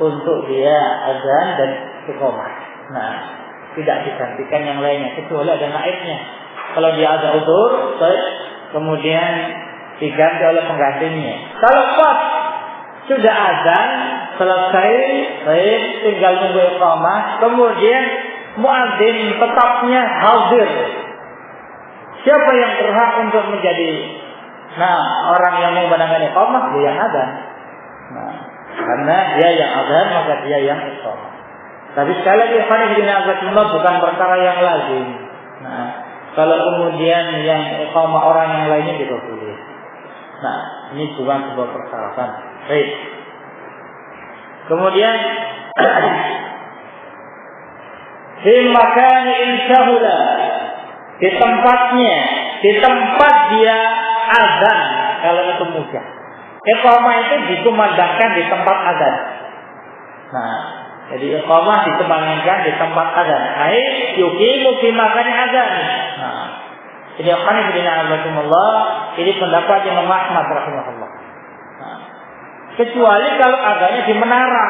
untuk dia azan dan iqamah. Tidak digantikan yang lainnya kecuali ada naibnya. Kalau dia ada udzur, kemudian diganti oleh penggantinya. Kalau pas sudah azan selesai, tinggal nunggu iqamah, kemudian muadzin tetapnya hadir. Siapa yang berhak untuk menjadi orang yang mengumandangkan iqamah? Dia yang adzan. Karena dia yang adzan maka dia yang iqamah. Tapi sekali lagi ikhwanillah bukan perkara yang lazim. Kalau kemudian yang iqamah orang yang lainnya juga boleh. Ini bukan sebuah persyaratan. Baik. Kemudian fi makani insyahula, di tempatnya, di tempat dia azan kalau itu mudah. Iqamah itu dikumandangkan di tempat azan. Jadi iqamah dikumandangkan di tempat azan. Ai yuqimu fi makani azan. Ini ini pendapat Imam Ahmad rahimahullah. Kecuali kalau adanya di menara.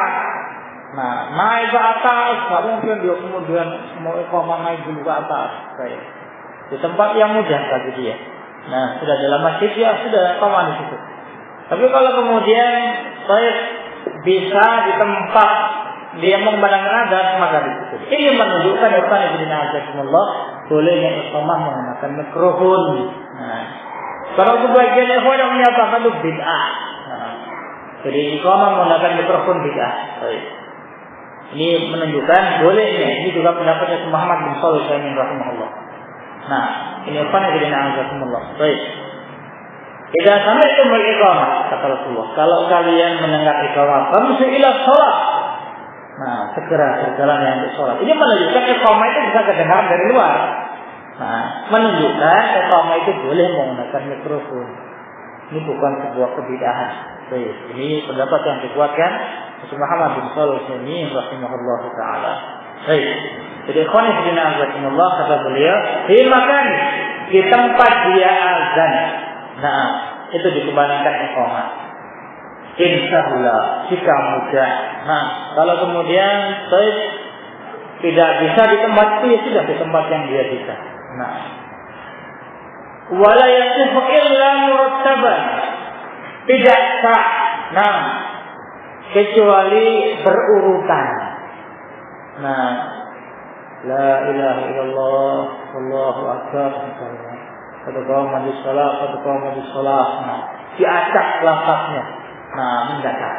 Naik ke atas, nggak mungkin dia kemudian mau iqamah naik dulu ke atas. Di tempat yang mudah bagi dia. Sudah dalam masjid ya sudah iqamah di situ. Tapi kalau kemudian saya bisa di tempat dia mengumandangkan azan maka di situ. Ini menunjukkan Allah bolehnya iqamah menggunakan mikrofon. Kalau sebagian ikhwan yang menyatakan itu bid'ah. Jadi iqamah menggunakan mikrofon bid'ah. Ini menunjukkan bolehnya. Ini juga pendapatnya Muhammad bin Shalih Al-Utsaimin rahimahullah. Ini ikhwan yang di'azakumullah. Baik. Idza sami'tumul iqamah kata Rasulullah, kalau kalian mendengar iqamah, famshu ila shalah. Segera berjalan yang untuk sholat. Ini menunjukkan iqamah itu bisa kedengaran dari luar. Menunjukkan iqamah itu boleh menggunakan mikrofon. Ini bukan sebuah kebid'ahan. Baik, ini pendapat yang dikuatkan Syekh Muhammad bin Shalih Al-Utsaimin rahimahullah taala. Baik. Jadi ikhwan fillah azzakumullah kata beliau, di makan di tempat dia azan. Itu dikembalikan iqamah. Insyaallah jika mudah. Kalau kemudian saya tidak bisa di tempat itu, ya sudah di tempat yang dia bisa. Wala yasihu illa murattaban. Tidak sah. Kecuali berurutan. La ilaha illallah, Allahu akbar. Fadqama bis shalah. Diacak lafaznya. Mendadak.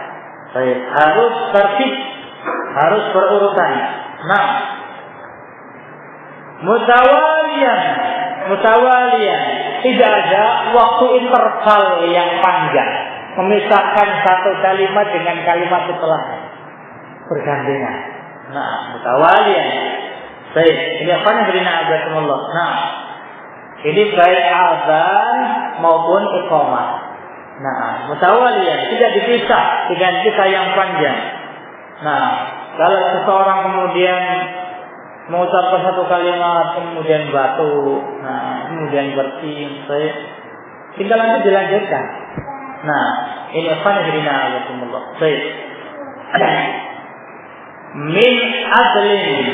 Baik, harus tertib, harus berurutan. Mutawalian. Tidak ada waktu interval yang panjang. Memisahkan satu kalimat dengan kalimat setelahnya. Bergandengan. Mutawalian. Baik, ini apa yang berina'adzatullah. Ini baik azan maupun iqamah. Mutawalian, tidak dipisah dengan kisah yang panjang. Kalau seseorang kemudian mengucapkan satu kalimat, kemudian batuk, kemudian bersin, tinggal nanti dilanjutkan. Ini apa yang berina'adzatullah. Baik. Min adlin.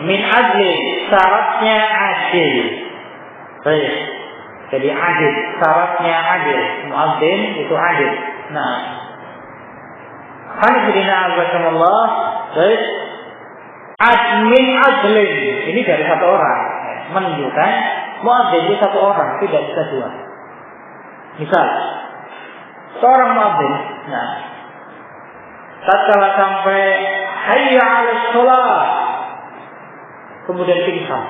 Min adlin, syaratnya adil. Baik. Jadi adil, syaratnya adil. Muadzin itu adil. Alhamdulillah azzakumullah. Baik. Min adlin, ini dari satu orang. Menunjukkan muadzin itu satu orang, tidak bisa dua. Misal seorang muadzin, tatkala sampai hayya 'alas shalah, kemudian pingsan,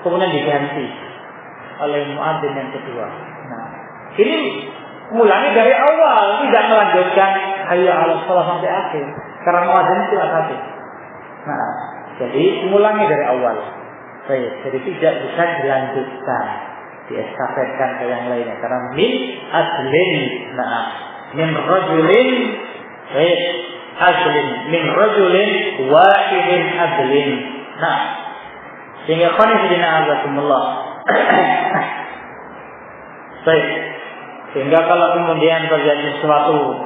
kemudian diganti oleh muadzin yang kedua. Ini mulai dari awal, tidak melanjutkan hayya 'alas shalah sampai akhir, karena muadzin itu satu. Jadi mulai dari awal. Jadi tidak bisa dilanjutkan, diestafetkan ke yang lainnya, karena min adlin, min rajulin, adlin, min rajulin wahidin adlin. Sehingga qanifidina azakumullah. Sehingga kalau kemudian terjadi sesuatu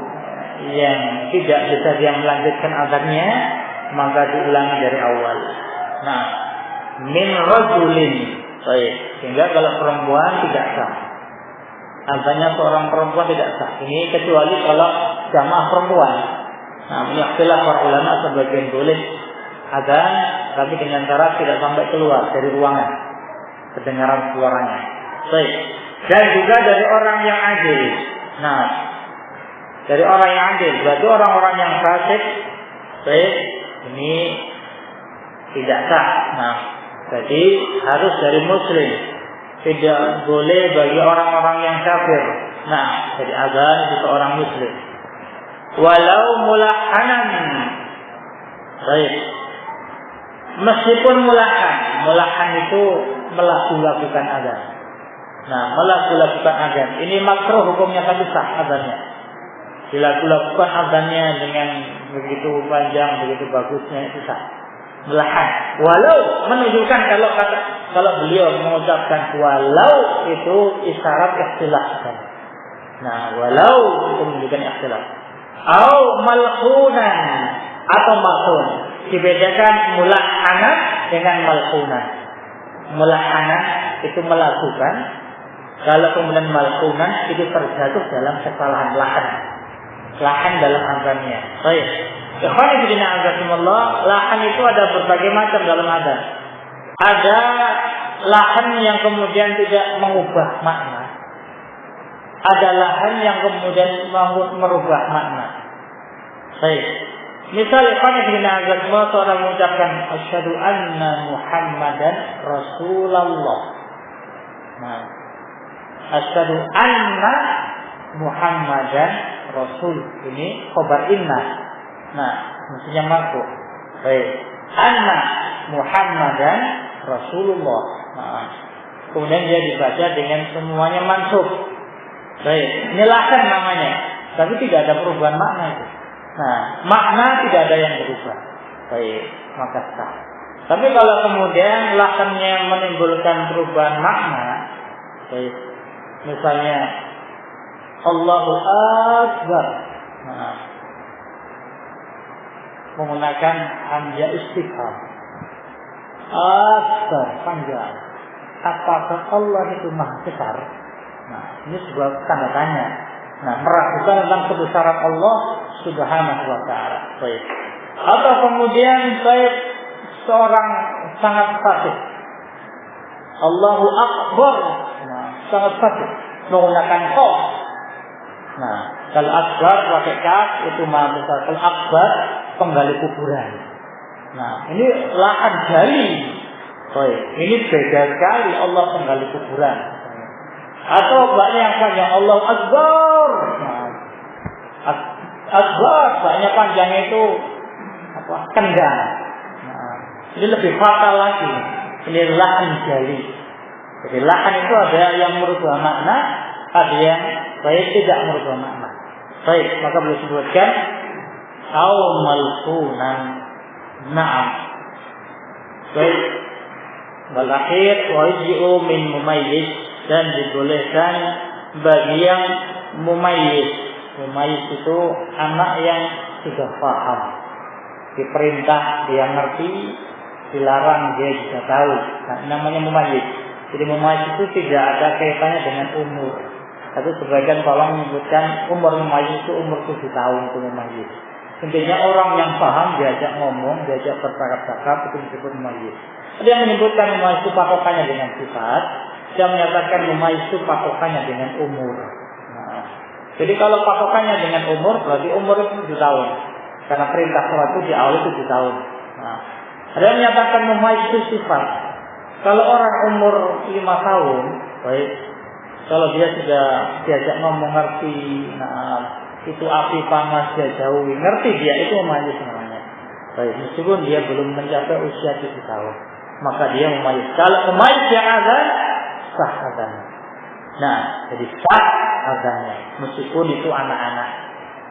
yang tidak bisa dia melanjutkan azannya, maka diulangi dari awal. Min rajulin. Sehingga kalau perempuan tidak sah, azannya seorang perempuan tidak sah. Ini kecuali kalau jamaah perempuan. Ini ikhtilaf para ulama, sebagian boleh, azan, tapi dengan cara tidak sampai keluar dari ruangan, kedengaran suaranya. Baik. Dan juga dari orang yang adil. Nah, dari orang yang adil, berarti orang-orang yang fasik, baik, ini tidak sah. Nah, jadi harus dari muslim. Tidak boleh bagi orang-orang yang kafir. Nah, jadi azan itu orang muslim. Walau mulahanan. Baik. Meskipun mulahan itu melakukan azan. Nah, melakukan azan. Ini makruh hukumnya, tapi sah azannya. Dilakukan azannya dengan begitu panjang, begitu bagusnya, itu sah. Mulahan. Walau menunjukkan kalau beliau mengucapkan walau itu isyarat ikhtilaf. Nah, walau itu menunjukkan ikhtilaf. Au malhunan atau malhun. Dibedakan mulahanan dengan malhunan. Mulahanan itu melakukan, kalau kemudian malhunan itu terjatuh dalam kesalahan lahan dalam azannya. Baik. Ikhwan fillah azakumullah, lahan itu ada berbagai macam dalam azan. Ada lahan yang kemudian tidak mengubah makna. Ada lahan yang kemudian merubah makna. Baik. Misal ikhwan fillah azakumullah, seorang mengucapkan asyhadu anna Muhammadan Rasulullah. Nah, asyhadu anna Muhammadan Rasul, ini khabar inna. Nah, maksudnya marfu. Baik. Anna Muhammadan Rasulullah. Nah, kemudian dia dibaca dengan semuanya mansub. Baik. Ini lahan namanya, tapi tidak ada perubahan makna itu. Nah, makna tidak ada yang berubah. Baik, maka sah. Tapi kalau kemudian lahannya menimbulkan perubahan makna, baik. Misalnya Allahu Akbar. Nah, menggunakan hamzah istifham. Akbar, panjang. Apakah Allah itu maha besar? Nah, ini sebuah tanda tanya. Nah, meragukan tentang kebesaran Allah Subhanahu wa ta'ala. Baik. Atau kemudian seorang sangat fasik. Allahu Akbar. Nah, sangat fasik. Menggunakan kaf. Nah, kalau akbar pakai kaf itu maha besar. Kalau akbar penggali kuburan. Nah, ini lahan gali. Baik. Ini beda sekali Allah penggali kuburan. Atau banyak yang panjang Allah Akbar. Nah, Akbar banyak panjangnya itu kendang. Nah, ini lebih fatal lagi. Ini lahan jali. Jadi lahan itu ada yang merubah makna, ada yang baik tidak merubah makna. Baik, maka boleh disebutkan au malfunan. Naam. Baik. Wal akhir wa yuj'u min mumayyiz, dan dibolehkan bagi yang mumayyiz. Mumayyiz itu anak yang sudah paham. Diperintah dia ngerti, dilarang dia juga tahu. Nah, namanya mumayyiz. Jadi mumayyiz itu tidak ada kaitannya dengan umur. Tapi sebagian tolong menyebutkan umur mumayyiz itu umur 7 tahun itu mumayyiz. Intinya orang yang paham diajak ngomong, diajak bercakap-cakap itu disebut mumayyiz. Dia menyebutkan mumayyiz itu patokannya dengan sifat. Dia menyatakan mumayyiz itu patokannya dengan umur. Nah, jadi kalau patokannya dengan umur, berarti umur itu 7 tahun. Karena perintah sholat itu diawali 7 tahun. Nah, ada yang menyatakan mumayyiz itu sifat. Kalau orang umur 5 tahun, baik. Kalau dia sudah diajak ngomong ngerti, nah itu api panas dia jauhi, ngerti dia, itu mumayyiz namanya. Baik, meskipun dia belum mencapai usia 7 tahun, maka dia mumayyiz. Kalau mumayyiz yang azan, sah azannya. Nah, jadi sah azannya, meskipun itu anak-anak.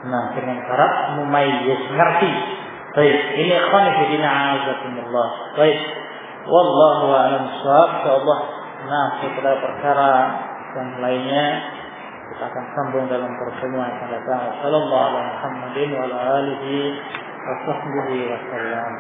Nah, dengan syarat mumayyiz, ngerti. Baik, ini ikhwan fillah azakumullah. Baik, wallahu a'lam bishawab. Insyaallah, nah setelah perkara yang lainnya kita akan sambung dalam pertemuan yang akan datang. Sallallahu alaihi wa sallam wa ala alihi wa sahbihi wa sallam.